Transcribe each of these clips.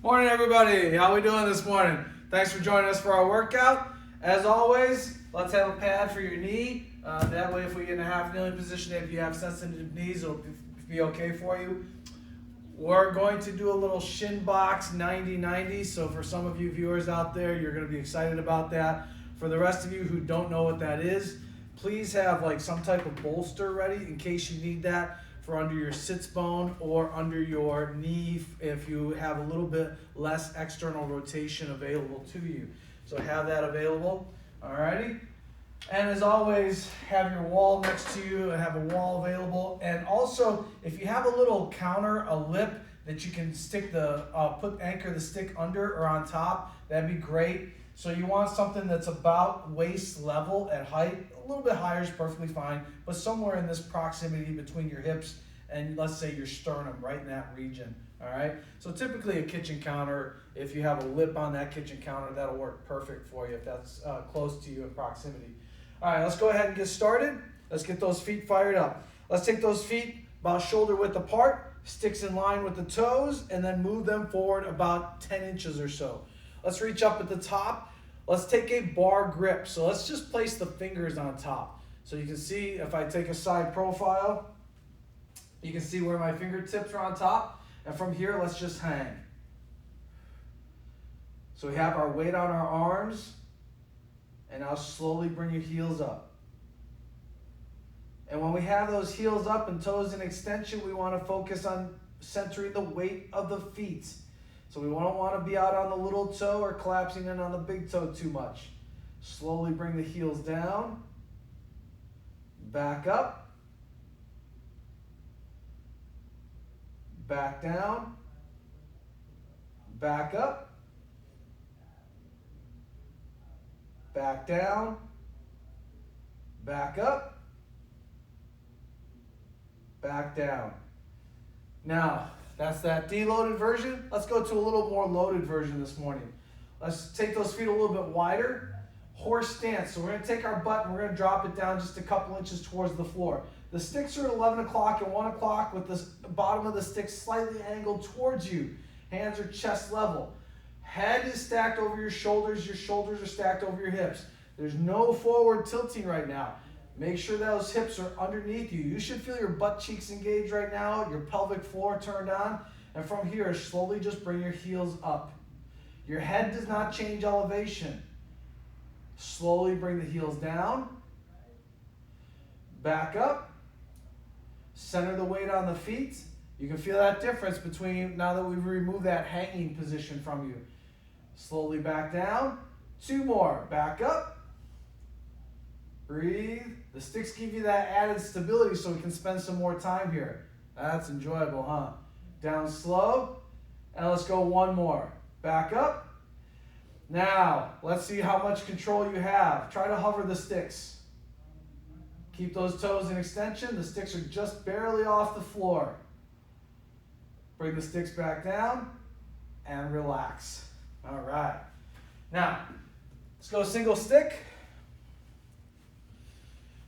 Morning, everybody. How we doing this morning? Thanks for joining us for our workout. As always, let's have a pad for your knee. That way, if we get in a half kneeling position, if you have sensitive knees, it'll be okay for you. We're going to do a little shin box 90-90. So for some of you viewers out there, you're going to be excited about that. For the rest of you who don't know what that is, please have like some type of bolster ready in case you need that for under your sits bone or under your knee if you have a little bit less external rotation available to you. So have that available. Alrighty. And as always, have your wall next to you and have a wall available. And also, if you have a little counter, a lip that you can stick the anchor the stick under or on top, that'd be great. So you want something that's about waist level at height. A little bit higher is perfectly fine, but somewhere in this proximity between your hips and let's say your sternum, right in that region. All right. So typically a kitchen counter, if you have a lip on that kitchen counter, that'll work perfect for you if that's close to you in proximity. All right, let's go ahead and get started. Let's get those feet fired up. Let's take those feet about shoulder width apart, sticks in line with the toes, and then move them forward about 10 inches or so. Let's reach up at the top. Let's take a bar grip. So let's just place the fingers on top. So you can see if I take a side profile, you can see where my fingertips are on top. And from here, let's just hang. So we have our weight on our arms. And now slowly bring your heels up. And when we have those heels up and toes in extension, we want to focus on centering the weight of the feet. So we don't want to be out on the little toe or collapsing in on the big toe too much. Slowly bring the heels down. Back up. Back down. Back up. Back down, back up, back down. Now, that's that deloaded version. Let's go to a little more loaded version this morning. Let's take those feet a little bit wider. Horse stance. So we're going to take our butt and we're going to drop it down just a couple inches towards the floor. The sticks are at 11 o'clock and 1 o'clock with the bottom of the stick slightly angled towards you. Hands are chest level. Head is stacked over your shoulders are stacked over your hips. There's no forward tilting right now. Make sure those hips are underneath you. You should feel your butt cheeks engaged right now, your pelvic floor turned on, and from here, slowly just bring your heels up. Your head does not change elevation. Slowly bring the heels down, back up, center the weight on the feet. You can feel that difference between now that we've removed that hanging position from you. Slowly back down. 2 more. Back up. Breathe. The sticks give you that added stability so we can spend some more time here. That's enjoyable, huh? Down slow. And let's go 1 more. Back up. Now, let's see how much control you have. Try to hover the sticks. Keep those toes in extension. The sticks are just barely off the floor. Bring the sticks back down and relax. All right. Now, let's go single stick.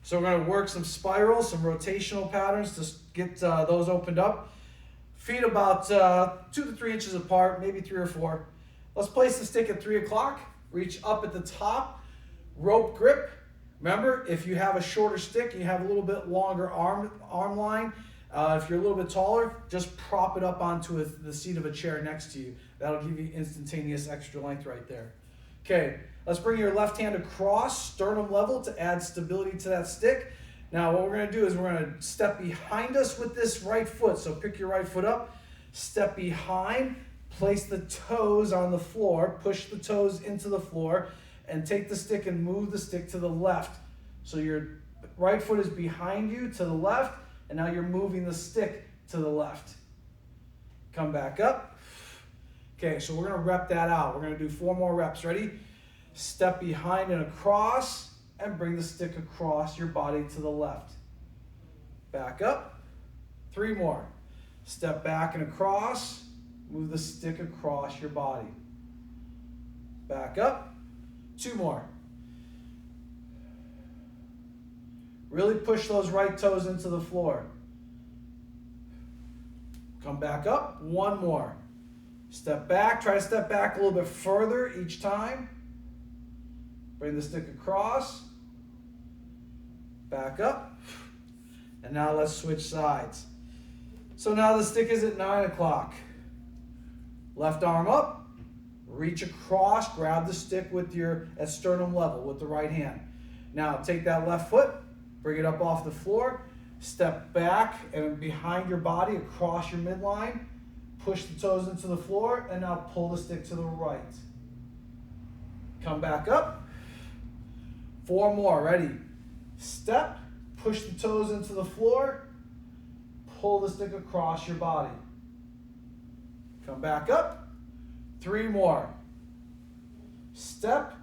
So we're going to work some spirals, some rotational patterns to get those opened up. Feet about 2 to 3 inches apart, maybe 3 or 4. Let's place the stick at 3 o'clock. Reach up at the top. Rope grip. Remember, if you have a shorter stick and you have a little bit longer arm line, if you're a little bit taller, just prop it up onto the seat of a chair next to you. That'll give you instantaneous extra length right there. Okay, let's bring your left hand across sternum level to add stability to that stick. Now what we're going to do is we're going to step behind us with this right foot. So pick your right foot up, step behind, place the toes on the floor, push the toes into the floor, and take the stick and move the stick to the left. So your right foot is behind you to the left, and now you're moving the stick to the left. Come back up. Okay, so we're going to rep that out. We're going to do 4 more reps. Ready? Step behind and across, and bring the stick across your body to the left. Back up. 3 more. Step back and across. Move the stick across your body. Back up. 2 more. Really push those right toes into the floor. Come back up. 1 more. Step back, try to step back a little bit further each time. Bring the stick across. Back up. And now let's switch sides. So now the stick is at 9 o'clock. Left arm up, reach across, grab the stick with your at sternum level with the right hand. Now take that left foot, bring it up off the floor, step back and behind your body across your midline, push the toes into the floor, and now pull the stick to the right. Come back up. 4 more, ready? Step, push the toes into the floor, pull the stick across your body. Come back up. 3 more. Step,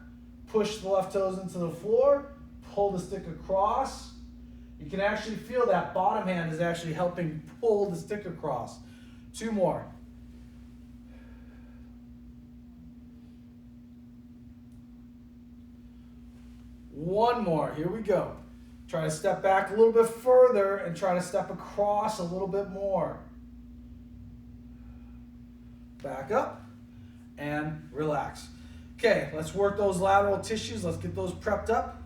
push the left toes into the floor, pull the stick across. You can actually feel that bottom hand is actually helping pull the stick across. 2 more. One more. Here we go. Try to step back a little bit further and try to step across a little bit more. Back up and relax. Okay, let's work those lateral tissues. Let's get those prepped up.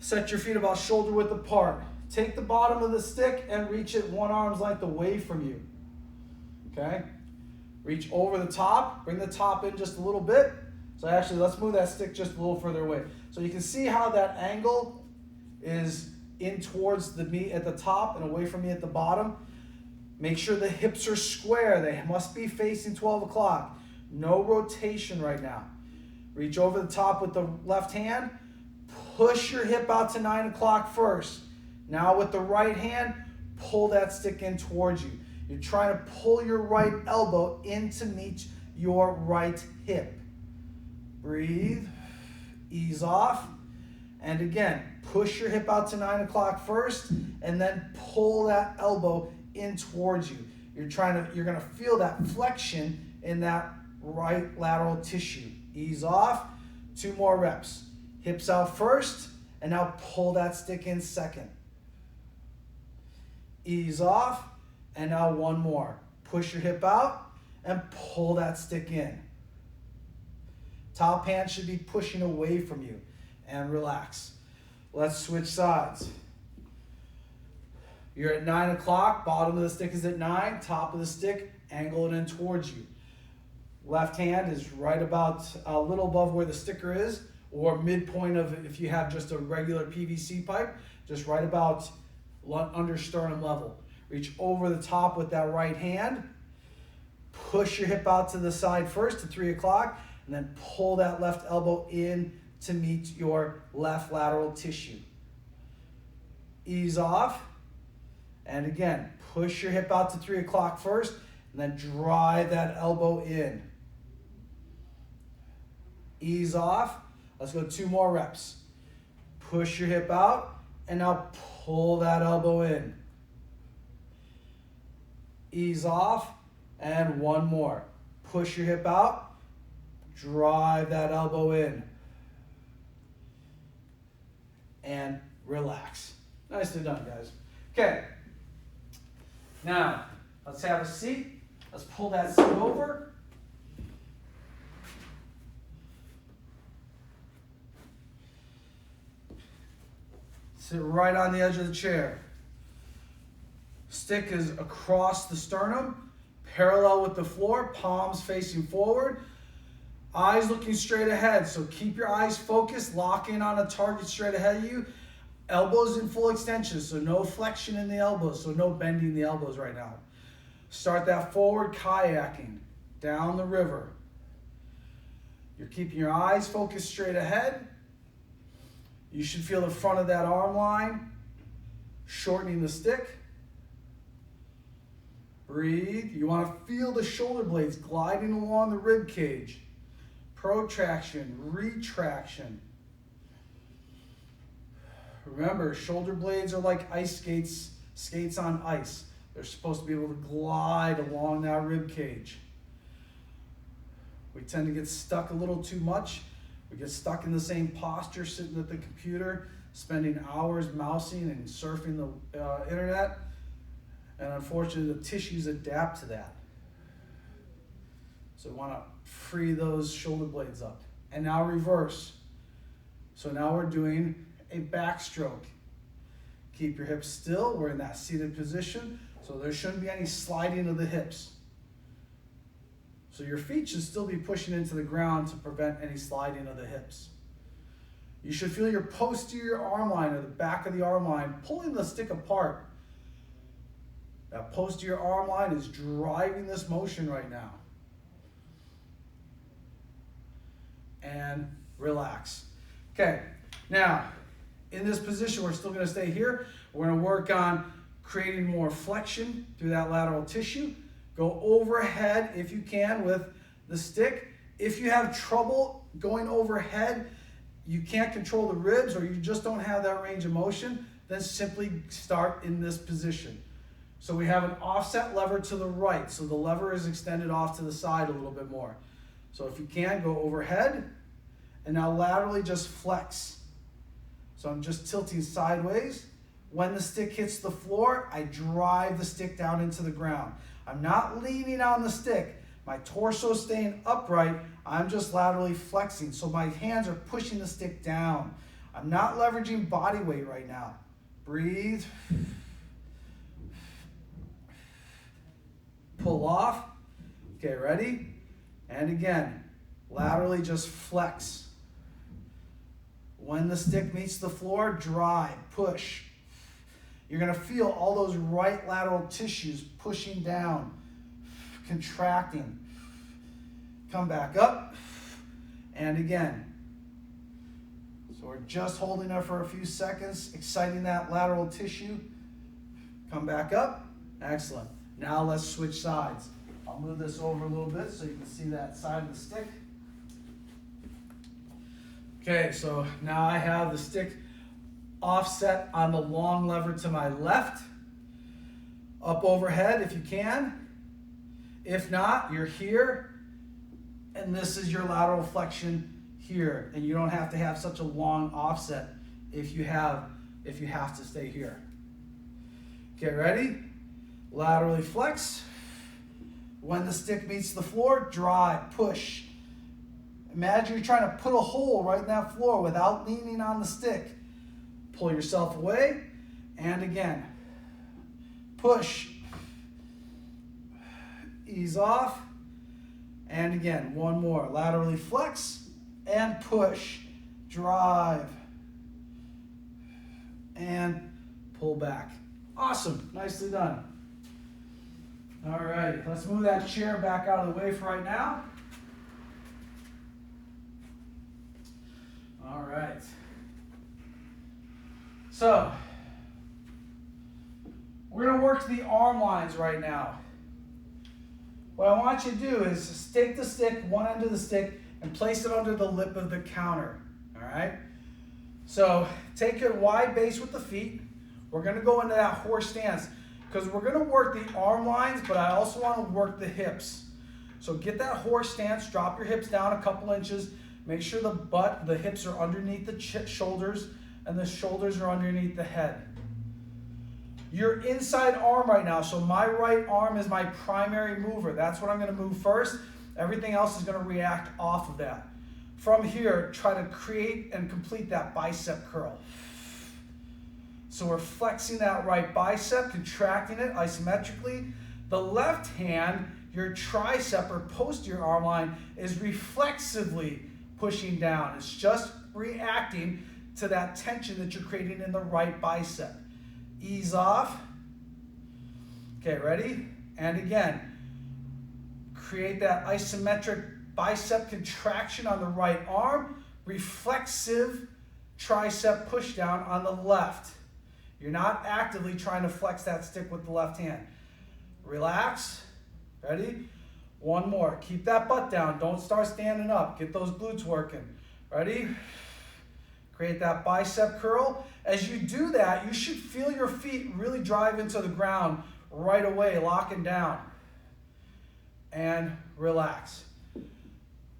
Set your feet about shoulder width apart. Take the bottom of the stick and reach it 1 arm's length away from you. Okay? Reach over the top. Bring the top in just a little bit. So actually, let's move that stick just a little further away. So you can see how that angle is in towards the meat at the top and away from me at the bottom. Make sure the hips are square. They must be facing 12 o'clock. No rotation right now. Reach over the top with the left hand. Push your hip out to 9 o'clock first. Now with the right hand, pull that stick in towards you. You're trying to pull your right elbow in to meet your right hip. Breathe. Ease off. And again, push your hip out to 9 o'clock first, and then pull that elbow in towards you. You're gonna feel that flexion in that right lateral tissue. Ease off. 2 more reps. Hips out first, and now pull that stick in second. Ease off, and now 1 more. Push your hip out and pull that stick in. Top hand should be pushing away from you, and relax. Let's switch sides. You're at 9 o'clock, bottom of the stick is at 9, top of the stick, angle it in towards you. Left hand is right about a little above where the sticker is, or midpoint of, if you have just a regular PVC pipe, just right about under sternum level. Reach over the top with that right hand. Push your hip out to the side first to 3 o'clock, and then pull that left elbow in to meet your left lateral tissue. Ease off. And again, push your hip out to 3 o'clock first, and then drive that elbow in. Ease off. Let's go 2 more reps. Push your hip out, and now pull that elbow in. Ease off, and 1 more. Push your hip out, drive that elbow in, and relax. Nicely done, guys. Okay. Now, let's have a seat. Let's pull that seat over. Sit right on the edge of the chair. Stick is across the sternum, parallel with the floor, palms facing forward, eyes looking straight ahead. So keep your eyes focused, lock in on a target straight ahead of you. Elbows in full extension, so no flexion in the elbows, so no bending the elbows right now. Start that forward kayaking down the river. You're keeping your eyes focused straight ahead. You should feel the front of that arm line, shortening the stick. Breathe. You want to feel the shoulder blades gliding along the rib cage. Protraction, retraction. Remember, shoulder blades are like ice skates, skates on ice. They're supposed to be able to glide along that rib cage. We tend to get stuck a little too much. We get stuck in the same posture, sitting at the computer, spending hours mousing and surfing the internet. And unfortunately, the tissues adapt to that. So we want to free those shoulder blades up. And now reverse. So now we're doing a backstroke. Keep your hips still. We're in that seated position. So there shouldn't be any sliding of the hips. So your feet should still be pushing into the ground to prevent any sliding of the hips. You should feel your posterior arm line or the back of the arm line pulling the stick apart. That posterior arm line is driving this motion right now. And relax. Okay, now in this position, we're still going to stay here. We're going to work on creating more flexion through that lateral tissue. Go overhead if you can with the stick. If you have trouble going overhead, you can't control the ribs, or you just don't have that range of motion, then simply start in this position. So we have an offset lever to the right, so the lever is extended off to the side a little bit more. So if you can, go overhead, and now laterally just flex. So I'm just tilting sideways. When the stick hits the floor, I drive the stick down into the ground. I'm not leaning on the stick. My torso is staying upright. I'm just laterally flexing. So my hands are pushing the stick down. I'm not leveraging body weight right now. Breathe. Pull off. Okay, ready? And again, laterally just flex. When the stick meets the floor, drive, push. You're going to feel all those right lateral tissues pushing down, contracting. Come back up, and again. So we're just holding there for a few seconds, exciting that lateral tissue. Come back up. Excellent. Now let's switch sides. I'll move this over a little bit so you can see that side of the stick. Okay, so now I have the stick offset on the long lever to my left. Up overhead if you can. If not, you're here, and this is your lateral flexion here, and you don't have to have such a long offset if you have to stay here. Okay, ready? Laterally flex. When the stick meets the floor, drive, push. Imagine you're trying to put a hole right in that floor without leaning on the stick. Pull yourself away, and again, push. Ease off, and again, one more. Laterally flex, and push. Drive, and pull back. Awesome, nicely done. All right, let's move that chair back out of the way for right now. All right. So, we're going to work the arm lines right now. What I want you to do is take the stick, one end of the stick, and place it under the lip of the counter. All right? So, take a wide base with the feet. We're going to go into that horse stance because we're going to work the arm lines, but I also want to work the hips. So, get that horse stance, drop your hips down a couple inches. Make sure the hips are underneath the shoulders, and the shoulders are underneath the head. Your inside arm right now, so my right arm is my primary mover. That's what I'm going to move first. Everything else is going to react off of that. From here, try to create and complete that bicep curl. So we're flexing that right bicep, contracting it isometrically. The left hand, your tricep or posterior arm line, is reflexively pushing down. It's just reacting to that tension that you're creating in the right bicep. Ease off. Okay, ready? And again, create that isometric bicep contraction on the right arm, reflexive tricep push down on the left. You're not actively trying to flex that stick with the left hand. Relax. Ready? One more. Keep that butt down. Don't start standing up. Get those glutes working. Ready? Create that bicep curl. As you do that, you should feel your feet really drive into the ground right away, locking down. And relax.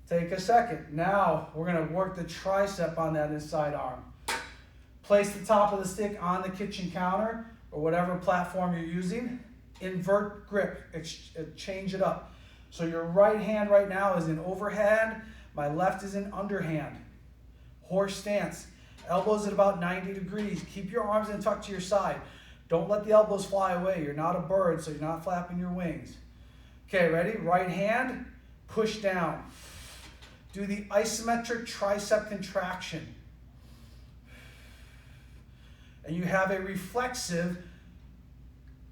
Take a second. Now we're going to work the tricep on that inside arm. Place the top of the stick on the kitchen counter or whatever platform you're using. Invert grip. Change it up. So your right hand right now is in overhand, my left is in underhand. Horse stance. Elbows at about 90 degrees. Keep your arms in tucked to your side. Don't let the elbows fly away. You're not a bird, so you're not flapping your wings. Okay, ready? Right hand, push down. Do the isometric tricep contraction. And you have a reflexive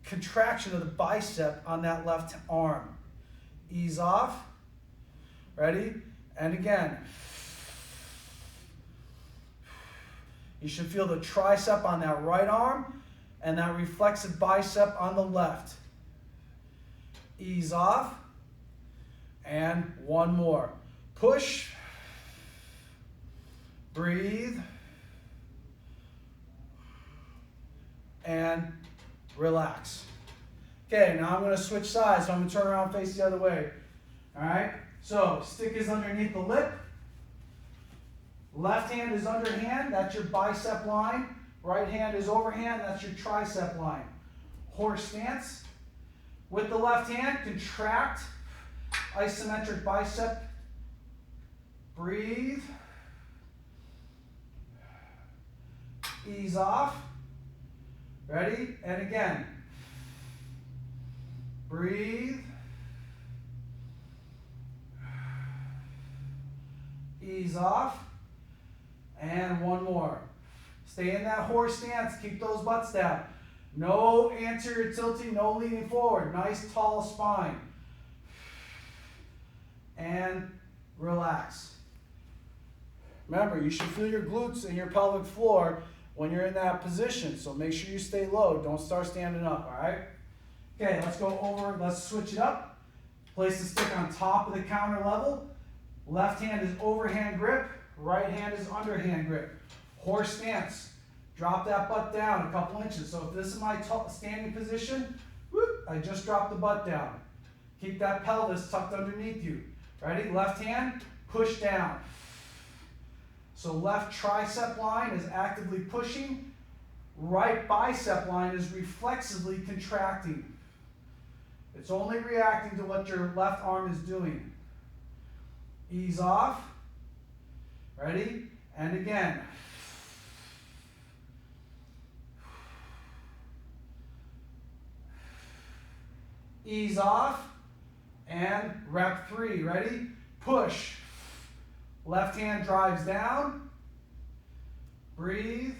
contraction of the bicep on that left arm. Ease off. Ready? And again. You should feel the tricep on that right arm and that reflexive bicep on the left. Ease off. And one more. Push. Breathe. And relax. Okay, now I'm going to switch sides, so I'm going to turn around and face the other way. All right? So, stick is underneath the lip. Left hand is underhand, that's your bicep line. Right hand is overhand, that's your tricep line. Horse stance. With the left hand, contract. Isometric bicep. Breathe. Ease off. Ready? And again. Breathe. Ease off. And one more. Stay in that horse stance. Keep those butts down. No anterior tilting, no leaning forward. Nice tall spine. And relax. Remember, you should feel your glutes and your pelvic floor when you're in that position. So make sure you stay low. Don't start standing up, all right? Okay, let's go over. Let's switch it up. Place the stick on top of the counter level. Left hand is overhand grip. Right hand is underhand grip. Horse stance. Drop that butt down a couple inches. So if this is my standing position, whoop, I just dropped the butt down. Keep that pelvis tucked underneath you. Ready? Left hand, push down. So left tricep line is actively pushing. Right bicep line is reflexively contracting. It's only reacting to what your left arm is doing. Ease off. Ready? And again. Ease off. And rep 3. Ready? Push. Left hand drives down. Breathe.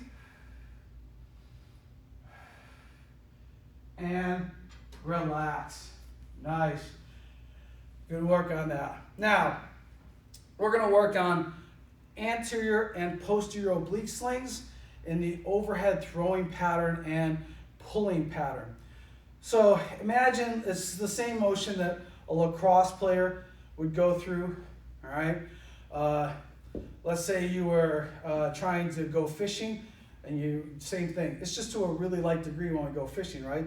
And relax. Nice. Good work on that. Now, we're going to work on anterior and posterior oblique slings in the overhead throwing pattern and pulling pattern. So imagine it's the same motion that a lacrosse player would go through, all right? Let's say you were trying to go fishing and same thing. It's just to a really light degree when we go fishing, right?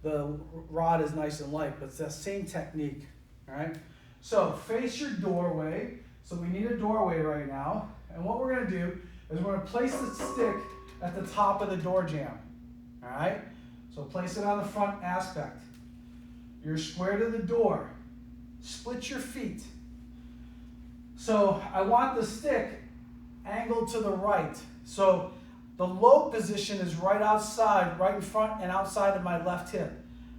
The rod is nice and light, but it's that same technique, all right? So face your doorway. So we need a doorway right now. And what we're gonna do is we're gonna place the stick at the top of the door jamb, all right? So place it on the front aspect. You're square to the door. Split your feet. So I want the stick angled to the right. So the low position is right outside, right in front and outside of my left hip.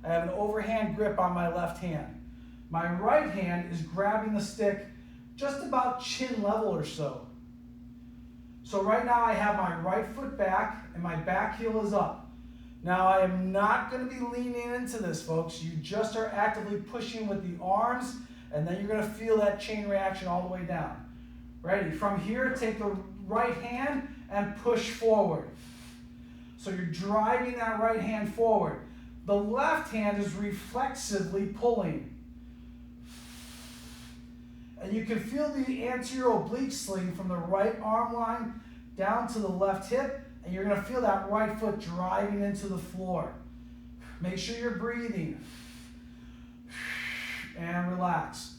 I have an overhand grip on my left hand. My right hand is grabbing the stick just about chin level or so. So right now I have my right foot back and my back heel is up. Now I am not going to be leaning into this, folks. You just are actively pushing with the arms, and then you're going to feel that chain reaction all the way down. Ready? From here, take the right hand and push forward. So you're driving that right hand forward. The left hand is reflexively pulling. And you can feel the anterior oblique sling from the right arm line down to the left hip, and you're going to feel that right foot driving into the floor. Make sure you're breathing. And relax.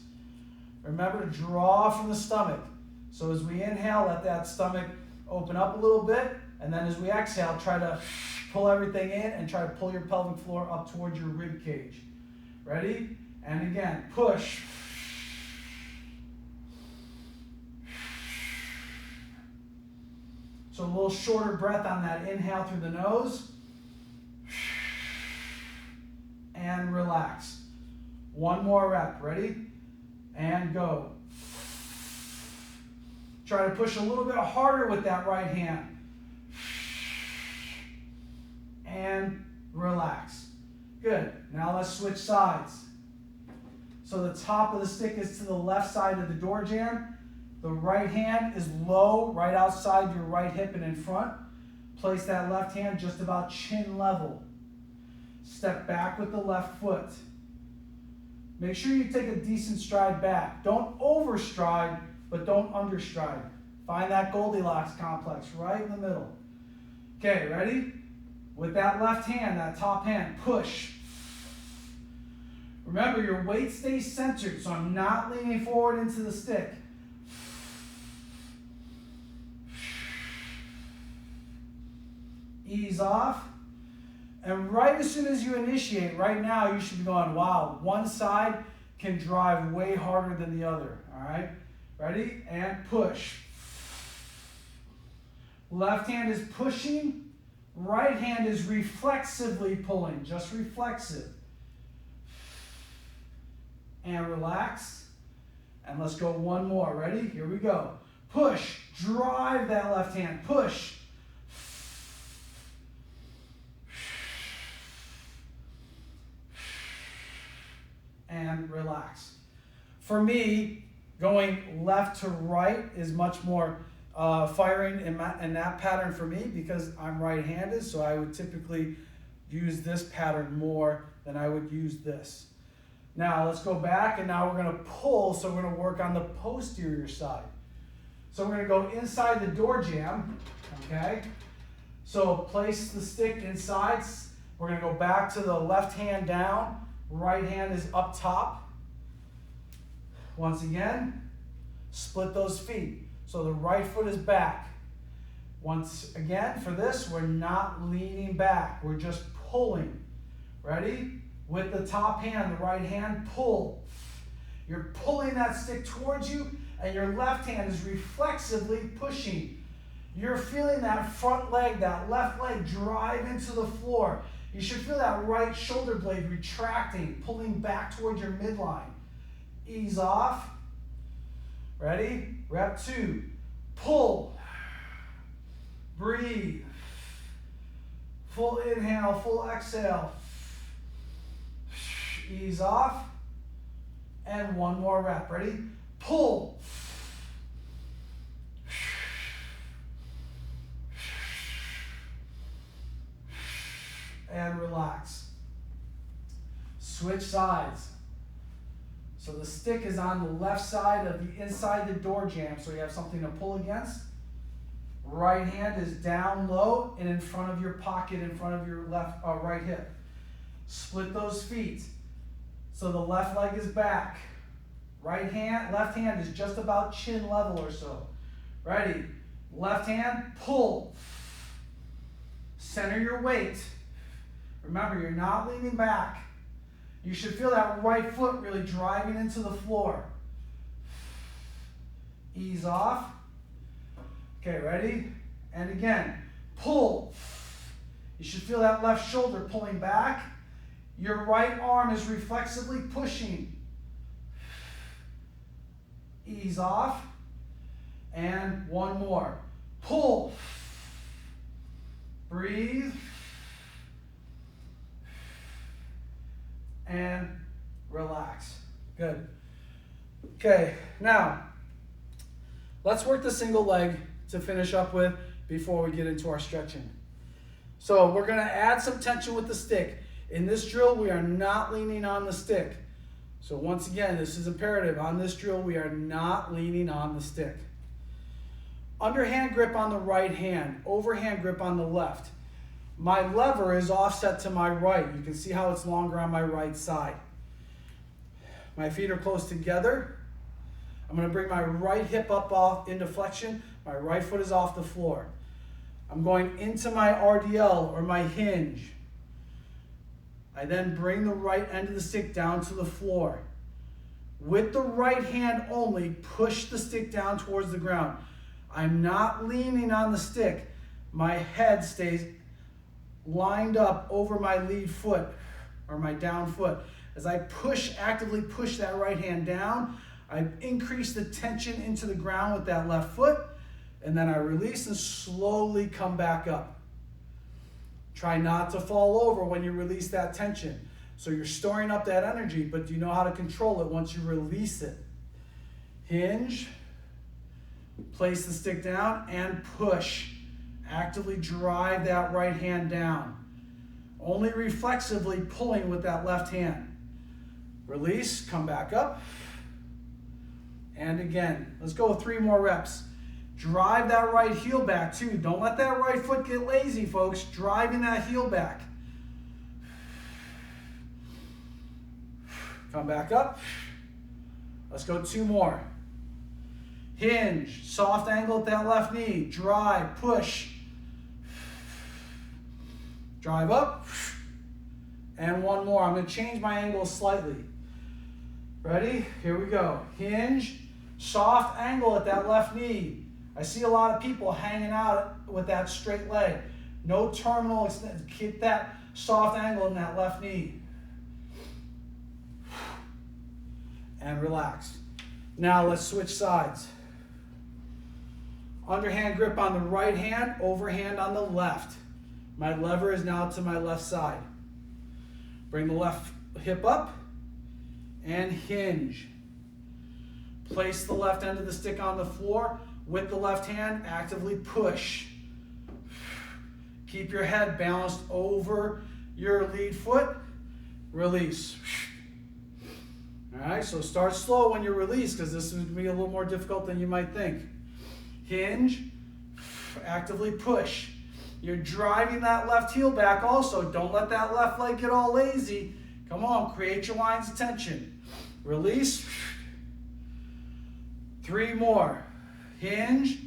Remember to draw from the stomach. So as we inhale, let that stomach open up a little bit, and then as we exhale, try to pull everything in and try to pull your pelvic floor up towards your rib cage. Ready? And again, push. So a little shorter breath on that inhale through the nose. And relax. One more rep. Ready? And go. Try to push a little bit harder with that right hand. And relax. Good. Now let's switch sides. So the top of the stick is to the left side of the door jamb. The right hand is low, right outside your right hip and in front. Place that left hand just about chin level. Step back with the left foot. Make sure you take a decent stride back. Don't overstride, but don't understride. Find that Goldilocks complex right in the middle. Okay, ready? With that left hand, that top hand, push. Remember, your weight stays centered, so I'm not leaning forward into the stick. Ease off. And right as soon as you initiate, right now you should be going, wow, one side can drive way harder than the other. All right? Ready? And push. Left hand is pushing. Right hand is reflexively pulling. Just reflexive. And relax. And let's go one more. Ready? Here we go. Push. Drive that left hand. Push. And relax. For me, going left to right is much more firing in that pattern for me because I'm right-handed, so I would typically use this pattern more than I would use this. Now let's go back, and now we're going to pull, so we're going to work on the posterior side. So we're going to go inside the door jamb, okay? So place the stick inside. We're going to go back to the left hand down. Right hand is up top. Once again, split those feet. So the right foot is back. Once again, for this, we're not leaning back. We're just pulling. Ready? With the top hand, the right hand, pull. You're pulling that stick towards you, and your left hand is reflexively pushing. You're feeling that front leg, that left leg drive into the floor. You should feel that right shoulder blade retracting, pulling back towards your midline. Ease off. Ready? Rep 2. Pull. Breathe. Full inhale, full exhale. Ease off. And one more rep. Ready? Pull. And relax. Switch sides. So the stick is on the left side of the inside the door jamb, so you have something to pull against. Right hand is down low and in front of your pocket, in front of your right hip. Split those feet. So the left leg is back. Left hand is just about chin level or so. Ready? Left hand, pull. Center your weight. Remember, you're not leaning back. You should feel that right foot really driving into the floor. Ease off. Okay, ready? And again, pull. You should feel that left shoulder pulling back. Your right arm is reflexively pushing. Ease off. And one more. Pull. Breathe. And relax. Good. Okay, now let's work the single leg to finish up with before we get into our stretching. So we're going to add some tension with the stick. In this drill, we are not leaning on the stick. So once again, this is imperative. On this drill, we are not leaning on the stick. Underhand grip on the right hand, overhand grip on the left. My lever is offset to my right. You can see how it's longer on my right side. My feet are close together. I'm going to bring my right hip up off into flexion. My right foot is off the floor. I'm going into my RDL or my hinge. I then bring the right end of the stick down to the floor. With the right hand only, push the stick down towards the ground. I'm not leaning on the stick. My head stays lined up over my lead foot or my down foot. As I actively push that right hand down, I increase the tension into the ground with that left foot, and then I release and slowly come back up. Try not to fall over when you release that tension. So you're storing up that energy, but do you know how to control it once you release it? Hinge, place the stick down, and push. Actively drive that right hand down. Only reflexively pulling with that left hand. Release, come back up. And again, let's go with 3 more reps. Drive that right heel back too. Don't let that right foot get lazy, folks. Driving that heel back. Come back up. Let's go 2 more. Hinge, soft angle at that left knee. Drive, push. Drive up. And 1 more. I'm going to change my angle slightly. Ready? Here we go. Hinge, soft angle at that left knee. I see a lot of people hanging out with that straight leg. No terminal extent. Keep that soft angle in that left knee. And relax. Now let's switch sides. Underhand grip on the right hand, overhand on the left. My lever is now to my left side. Bring the left hip up and hinge. Place the left end of the stick on the floor. With the left hand, actively push. Keep your head balanced over your lead foot. Release. All right, so start slow when you release because this is going to be a little more difficult than you might think. Hinge, actively push. You're driving that left heel back also. Don't let that left leg get all lazy. Come on, create your lines of tension. Release. 3 more. Hinge,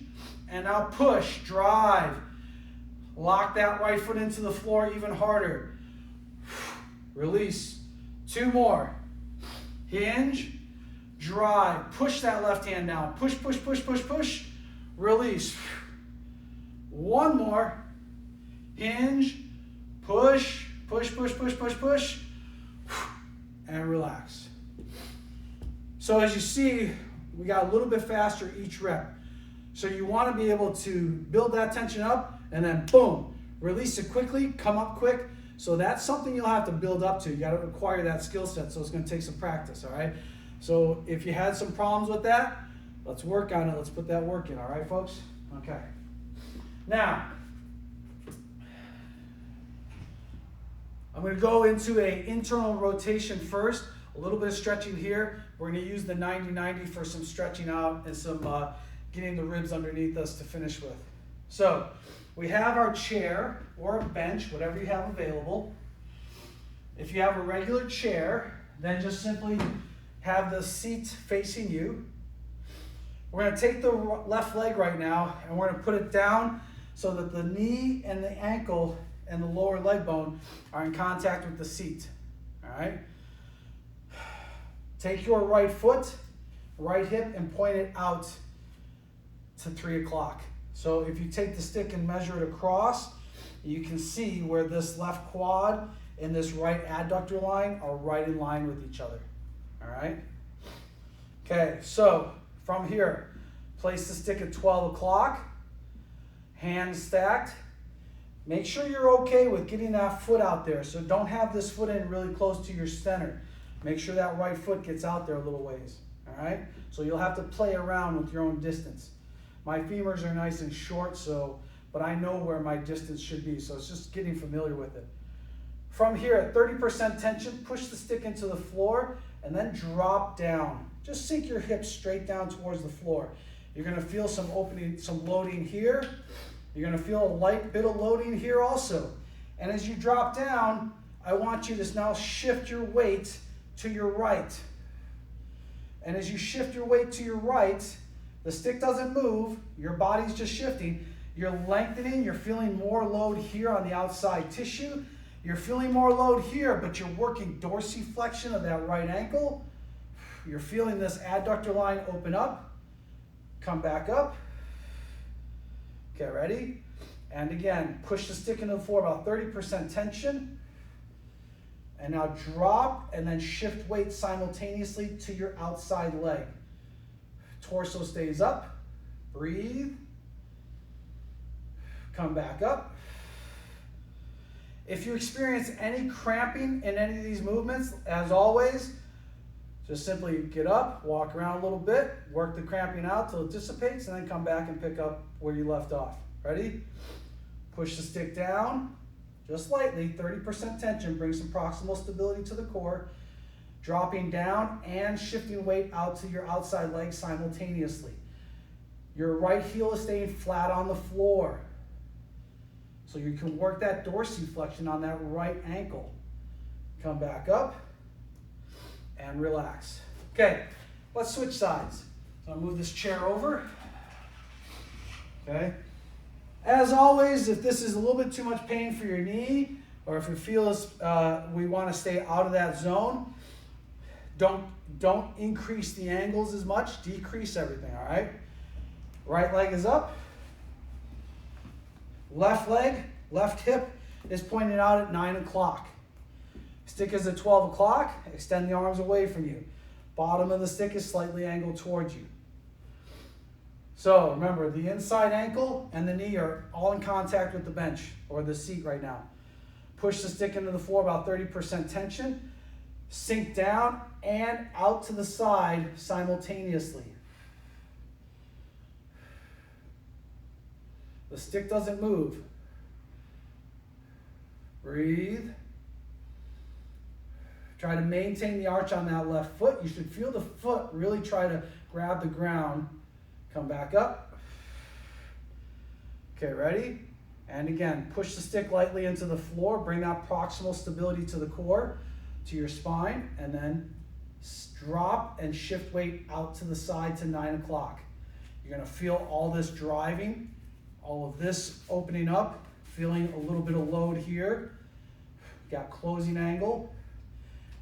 and now push, drive. Lock that right foot into the floor even harder. Release. 2 more. Hinge, drive, push that left hand down. Push, push, push, push, push. Release. 1 more. Hinge, push, push, push, push, push, push, and relax. So as you see, we got a little bit faster each rep. So you want to be able to build that tension up and then boom, release it quickly, come up quick. So that's something you'll have to build up to. You got to acquire that skill set, so it's going to take some practice, all right? So if you had some problems with that, let's work on it. Let's put that work in, all right, folks? Okay. Now, I'm going to go into an internal rotation first. A little bit of stretching here. We're going to use the 90-90 for some stretching out and some getting the ribs underneath us to finish with. So we have our chair or a bench, whatever you have available. If you have a regular chair, then just simply have the seat facing you. We're going to take the left leg right now and we're going to put it down so that the knee and the ankle and the lower leg bone are in contact with the seat. All right? Take your right foot, right hip, and point it out to 3 o'clock. So if you take the stick and measure it across, you can see where this left quad and this right adductor line are right in line with each other. All right? Okay, so from here, place the stick at 12 o'clock, hands stacked. Make sure you're okay with getting that foot out there. So don't have this foot in really close to your center. Make sure that right foot gets out there a little ways. All right? So you'll have to play around with your own distance. My femurs are nice and short, but I know where my distance should be. So it's just getting familiar with it. From here, at 30% tension, push the stick into the floor and then drop down. Just sink your hips straight down towards the floor. You're going to feel some opening, some loading here. You're going to feel a light bit of loading here also. And as you drop down, I want you to now shift your weight to your right. And as you shift your weight to your right, the stick doesn't move, your body's just shifting. You're lengthening, you're feeling more load here on the outside tissue. You're feeling more load here, but you're working dorsiflexion of that right ankle. You're feeling this adductor line open up. Come back up. Okay, ready? And again, push the stick into the floor, about 30% tension. And now drop and then shift weight simultaneously to your outside leg. Torso stays up. Breathe. Come back up. If you experience any cramping in any of these movements, as always, just simply get up, walk around a little bit, work the cramping out till it dissipates, and then come back and pick up where you left off. Ready? Push the stick down, just lightly, 30% tension, bring some proximal stability to the core, dropping down and shifting weight out to your outside leg simultaneously. Your right heel is staying flat on the floor. So you can work that dorsiflexion on that right ankle. Come back up and relax. Okay, let's switch sides. So I'll move this chair over. Okay. As always, if this is a little bit too much pain for your knee, or if you feel we want to stay out of that zone, don't increase the angles as much, decrease everything, all right? Right leg is up. Left leg, left hip is pointed out at 9 o'clock. Stick is at 12 o'clock, extend the arms away from you. Bottom of the stick is slightly angled towards you. So remember, the inside ankle and the knee are all in contact with the bench or the seat right now. Push the stick into the floor, about 30% tension. Sink down and out to the side simultaneously. The stick doesn't move. Breathe. Try to maintain the arch on that left foot. You should feel the foot really try to grab the ground. Come back up. Okay, ready? And again, push the stick lightly into the floor. Bring that proximal stability to the core, to your spine, and then drop and shift weight out to the side to 9 o'clock. You're going to feel all this driving, all of this opening up, feeling a little bit of load here. Got closing angle.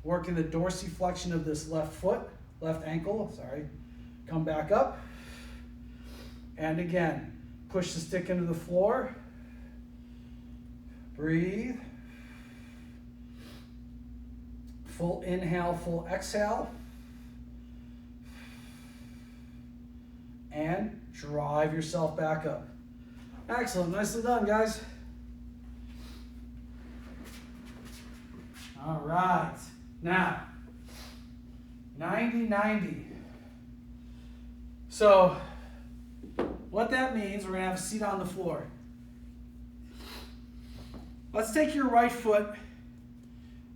Working the dorsiflexion of this left foot, left ankle, sorry. Come back up. And again, push the stick into the floor. Breathe. Full inhale, full exhale. And drive yourself back up. Excellent, nicely done, guys. All right. Now, 90-90. So, what that means, we're going to have a seat on the floor. Let's take your right foot,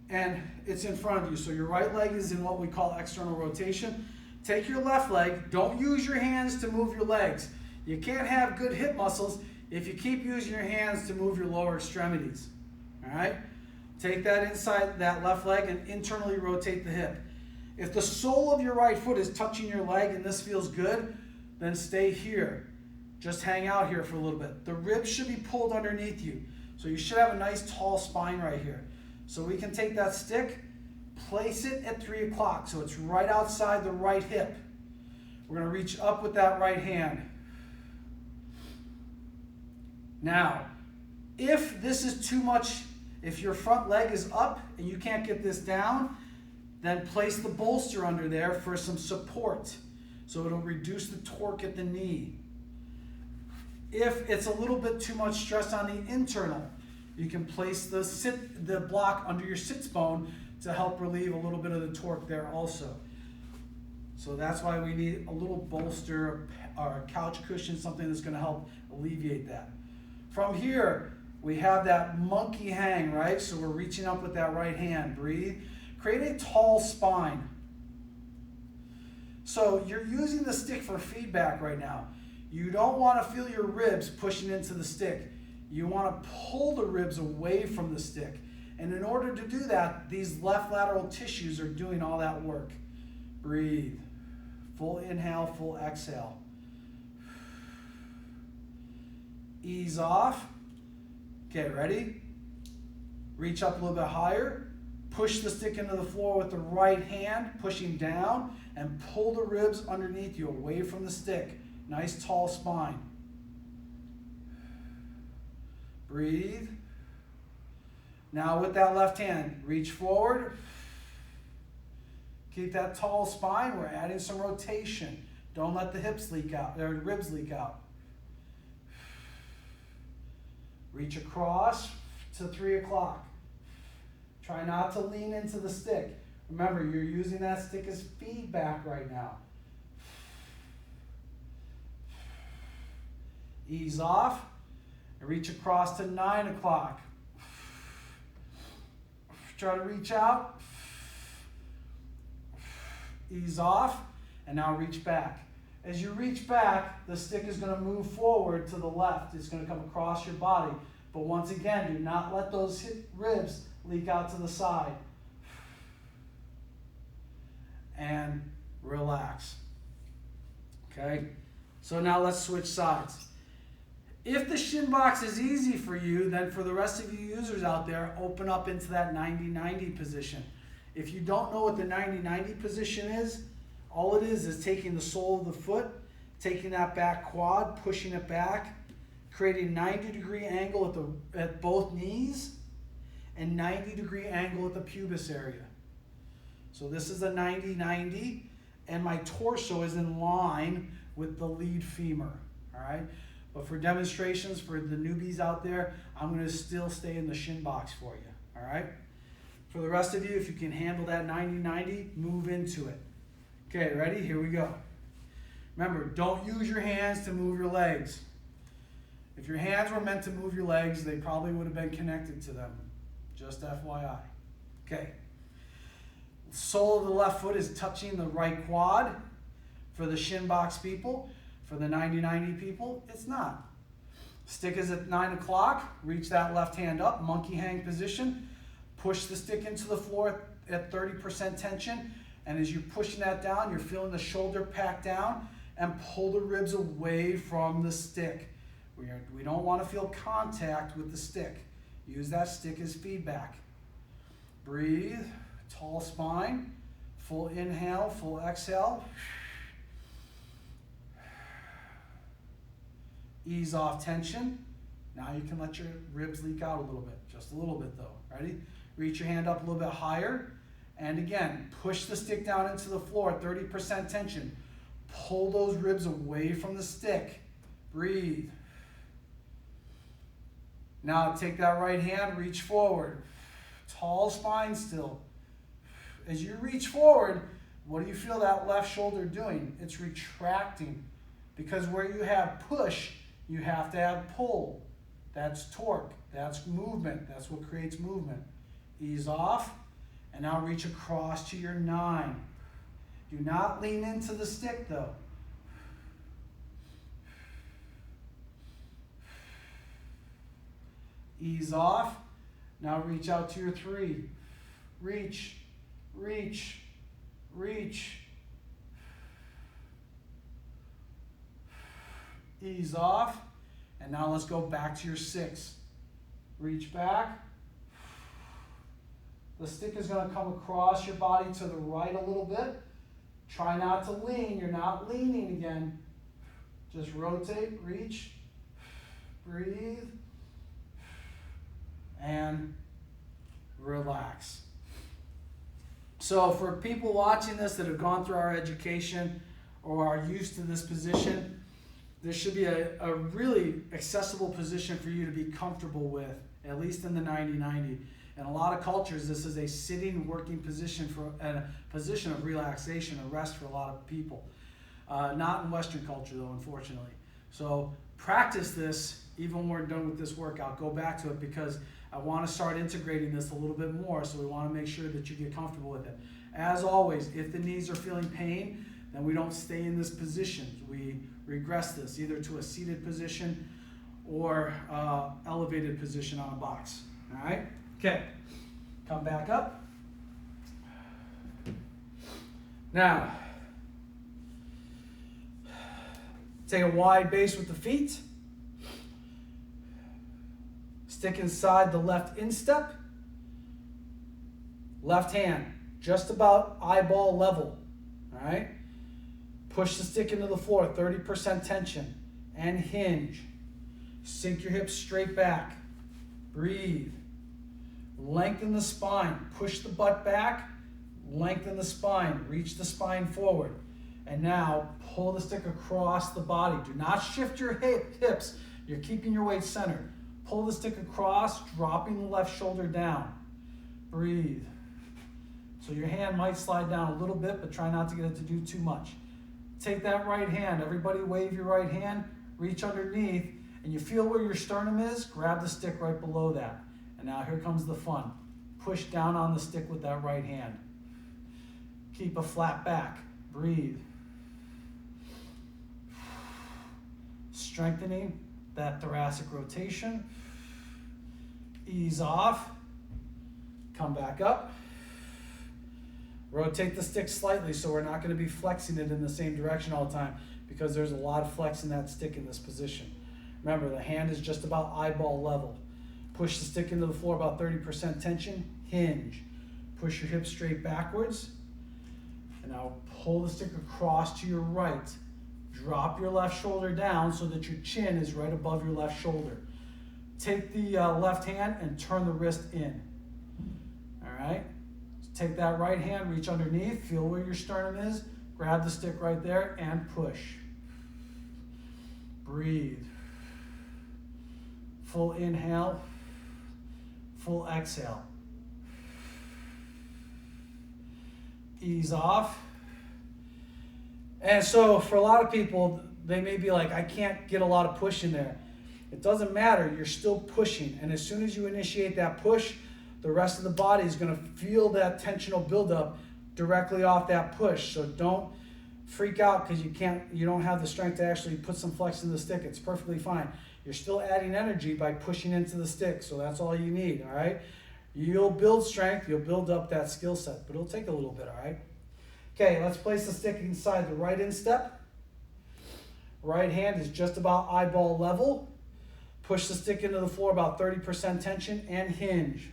and it's in front of you. So your right leg is in what we call external rotation. Take your left leg. Don't use your hands to move your legs. You can't have good hip muscles if you keep using your hands to move your lower extremities. All right? Take that inside, that left leg, and internally rotate the hip. If the sole of your right foot is touching your leg and this feels good, then stay here. Just hang out here for a little bit. The ribs should be pulled underneath you. So you should have a nice tall spine right here. So we can take that stick, place it at 3 o'clock. So it's right outside the right hip. We're going to reach up with that right hand. Now, if this is too much, if your front leg is up and you can't get this down, then place the bolster under there for some support. So it'll reduce the torque at the knee. If it's a little bit too much stress on the internal, you can place the block under your sits bone to help relieve a little bit of the torque there also. So that's why we need a little bolster or a couch cushion, something that's going to help alleviate that. From here, we have that monkey hang, right? So we're reaching up with that right hand. Breathe. Create a tall spine. So you're using the stick for feedback right now. You don't want to feel your ribs pushing into the stick. You want to pull the ribs away from the stick. And in order to do that, these left lateral tissues are doing all that work. Breathe. Full inhale, full exhale. Ease off. Okay, ready? Reach up a little bit higher. Push the stick into the floor with the right hand, pushing down, and pull the ribs underneath you, away from the stick. Nice tall spine. Breathe. Now with that left hand, reach forward. Keep that tall spine. We're adding some rotation. Don't let the hips leak out, or the ribs leak out. Reach across to 3 o'clock. Try not to lean into the stick. Remember, you're using that stick as feedback right now. Ease off and reach across to 9 o'clock. Try to reach out. Ease off and now reach back. As you reach back, the stick is going to move forward to the left. It's going to come across your body. But once again, do not let those ribs leak out to the side. And relax. Okay? So now let's switch sides. If the shin box is easy for you, then for the rest of you users out there, open up into that 90-90 position. If you don't know what the 90-90 position is, all it is taking the sole of the foot, taking that back quad, pushing it back, creating 90-degree angle at both knees, and 90-degree angle at the pubis area. So this is a 90-90, and my torso is in line with the lead femur, all right? But for demonstrations for the newbies out there, I'm going to still stay in the shin box for you, all right? For the rest of you, if you can handle that 90-90, move into it. Okay, ready? Here we go. Remember, don't use your hands to move your legs. If your hands were meant to move your legs, they probably would have been connected to them. Just FYI. Okay. The sole of the left foot is touching the right quad. For the shin box people, for the 90-90 people, it's not. Stick is at 9 o'clock. Reach that left hand up, monkey hang position. Push the stick into the floor at 30% tension. And as you're pushing that down, you're feeling the shoulder pack down, and pull the ribs away from the stick. We don't want to feel contact with the stick. Use that stick as feedback. Breathe, tall spine, full inhale, full exhale. Ease off tension. Now you can let your ribs leak out a little bit, just a little bit though. Ready? Reach your hand up a little bit higher. And again, push the stick down into the floor, 30% tension. Pull those ribs away from the stick. Breathe. Now take that right hand, reach forward. Tall spine still. As you reach forward, what do you feel that left shoulder doing? It's retracting. Because where you have push, you have to have pull. That's torque. That's movement. That's what creates movement. Ease off. And now reach across to your 9. Do not lean into the stick though. Ease off. Now reach out to your 3. Reach, reach, reach. Ease off. And now let's go back to your 6. Reach back. The stick is going to come across your body to the right a little bit. Try not to lean. You're not leaning again. Just rotate, reach, breathe, and relax. So for people watching this that have gone through our education or are used to this position, this should be a really accessible position for you to be comfortable with, at least in the 90-90. In a lot of cultures, this is a sitting, working position and a position of relaxation or rest for a lot of people. Not in Western culture, though, unfortunately. So practice this even when we're done with this workout. Go back to it because I want to start integrating this a little bit more, so we want to make sure that you get comfortable with it. As always, if the knees are feeling pain, then we don't stay in this position. We regress this either to a seated position or elevated position on a box. All right? Okay, come back up. Now, take a wide base with the feet. Stick inside the left instep. Left hand, just about eyeball level. All right? Push the stick into the floor, 30% tension, and hinge. Sink your hips straight back. Breathe. Lengthen the spine. Push the butt back. Lengthen the spine. Reach the spine forward. And now pull the stick across the body. Do not shift your hips. You're keeping your weight centered. Pull the stick across, dropping the left shoulder down. Breathe. So your hand might slide down a little bit, but try not to get it to do too much. Take that right hand. Everybody wave your right hand. Reach underneath. And you feel where your sternum is, grab the stick right below that. And now here comes the fun. Push down on the stick with that right hand. Keep a flat back. Breathe. Strengthening that thoracic rotation. Ease off. Come back up. Rotate the stick slightly so we're not going to be flexing it in the same direction all the time because there's a lot of flex in that stick in this position. Remember, the hand is just about eyeball level. Push the stick into the floor, about 30% tension. Hinge. Push your hips straight backwards. And now pull the stick across to your right. Drop your left shoulder down so that your chin is right above your left shoulder. Take the left hand and turn the wrist in. All right? So take that right hand, reach underneath, feel where your sternum is, grab the stick right there and push. Breathe. Full inhale, full exhale. Ease off. And so for a lot of people, they may be like, I can't get a lot of push in there. It doesn't matter, you're still pushing. And as soon as you initiate that push, the rest of the body is going to feel that tensional buildup directly off that push. So don't freak out because you don't have the strength to actually put some flex in the stick. It's perfectly fine. You're still adding energy by pushing into the stick. So that's all you need, all right? You'll build strength, you'll build up that skill set, but it'll take a little bit, all right? Okay, let's place the stick inside the right instep. Right hand is just about eyeball level. Push the stick into the floor, about 30% tension, and hinge.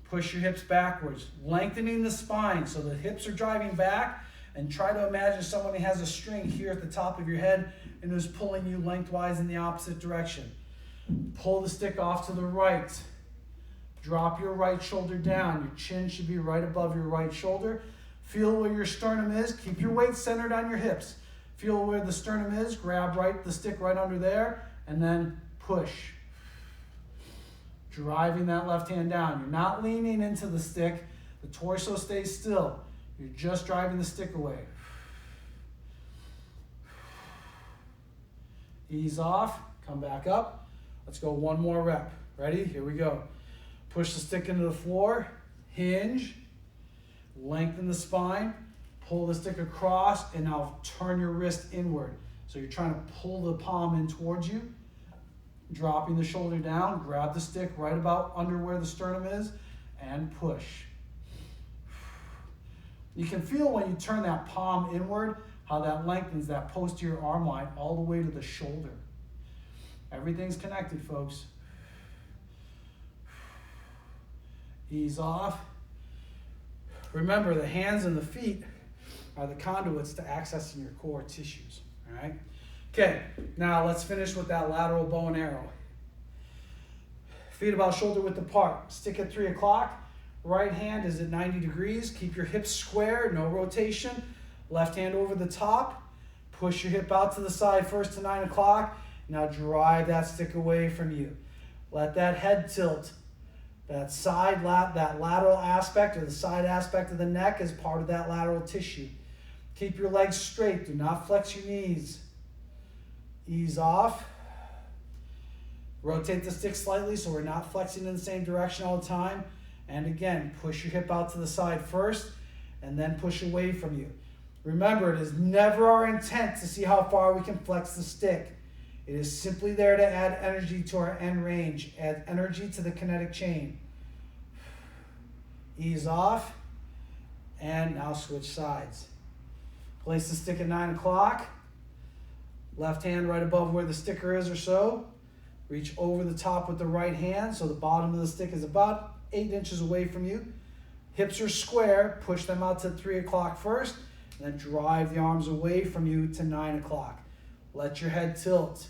Push your hips backwards, lengthening the spine so the hips are driving back, and try to imagine someone who has a string here at the top of your head and is pulling you lengthwise in the opposite direction. Pull the stick off to the right. Drop your right shoulder down. Your chin should be right above your right shoulder. Feel where your sternum is. Keep your weight centered on your hips. Feel where the sternum is. Grab the stick right under there, and then push. Driving that left hand down. You're not leaning into the stick. The torso stays still. You're just driving the stick away. Ease off. Come back up. Let's go one more rep. Ready? Here we go. Push the stick into the floor. Hinge. Lengthen the spine. Pull the stick across, and now turn your wrist inward. So you're trying to pull the palm in towards you. Dropping the shoulder down. Grab the stick right about under where the sternum is, and push. You can feel when you turn that palm inward, how that lengthens that posterior arm line all the way to the shoulder. Everything's connected, folks. Ease off. Remember, the hands and the feet are the conduits to accessing your core tissues, all right? Okay, now let's finish with that lateral bow narrow. Feet about shoulder width apart. Stick at 3 o'clock. Right hand is at 90 degrees. Keep your hips square, no rotation. Left hand over the top. Push your hip out to the side first to 9 o'clock. Now drive that stick away from you. Let that head tilt. That lateral aspect or the side aspect of the neck is part of that lateral tissue. Keep your legs straight. Do not flex your knees. Ease off. Rotate the stick slightly so we're not flexing in the same direction all the time. And again, push your hip out to the side first and then push away from you. Remember, it is never our intent to see how far we can flex the stick. It is simply there to add energy to our end range, add energy to the kinetic chain. Ease off, and now switch sides. Place the stick at 9 o'clock. Left hand right above where the sticker is or so. Reach over the top with the right hand so the bottom of the stick is about 8 inches away from you. Hips are square, push them out to 3 o'clock first, and then drive the arms away from you to 9 o'clock. Let your head tilt.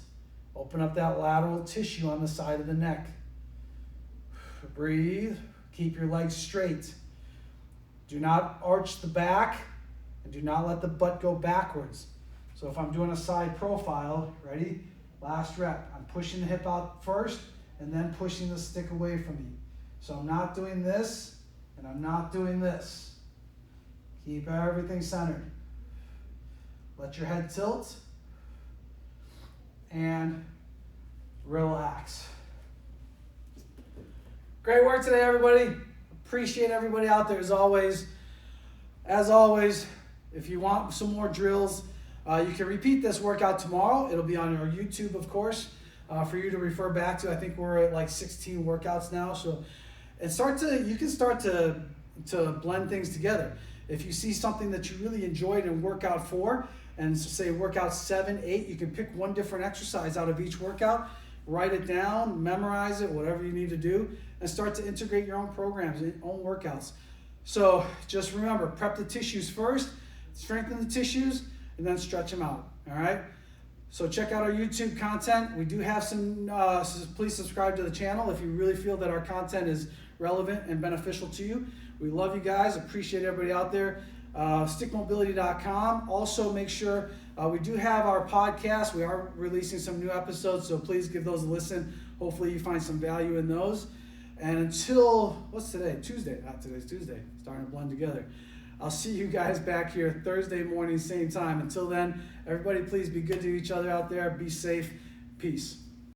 Open up that lateral tissue on the side of the neck. Breathe. Keep your legs straight. Do not arch the back, and do not let the butt go backwards. So if I'm doing a side profile, ready? Last rep. I'm pushing the hip out first, and then pushing the stick away from me. So I'm not doing this, and I'm not doing this. Keep everything centered. Let your head tilt, and relax. Great work today, everybody. Appreciate everybody out there as always. As always, if you want some more drills, you can repeat this workout tomorrow. It'll be on our YouTube, of course, for you to refer back to. I think we're at like 16 workouts now. So, and you can start to blend things together. If you see something that you really enjoyed in workout 4, and say workout 7, 8, you can pick one different exercise out of each workout, write it down, memorize it, whatever you need to do, and start to integrate your own programs, your own workouts. So just remember, prep the tissues first, strengthen the tissues, and then stretch them out, all right? So check out our YouTube content. We do have some, please subscribe to the channel if you really feel that our content is relevant and beneficial to you. We love you guys, appreciate everybody out there. Stickmobility.com. Also make sure we do have our podcast. We are releasing some new episodes, so please give those a listen. Hopefully you find some value in those. And until, what's today? Tuesday. Today's Tuesday. Starting to blend together. I'll see you guys back here Thursday morning, same time. Until then, everybody please be good to each other out there. Be safe. Peace.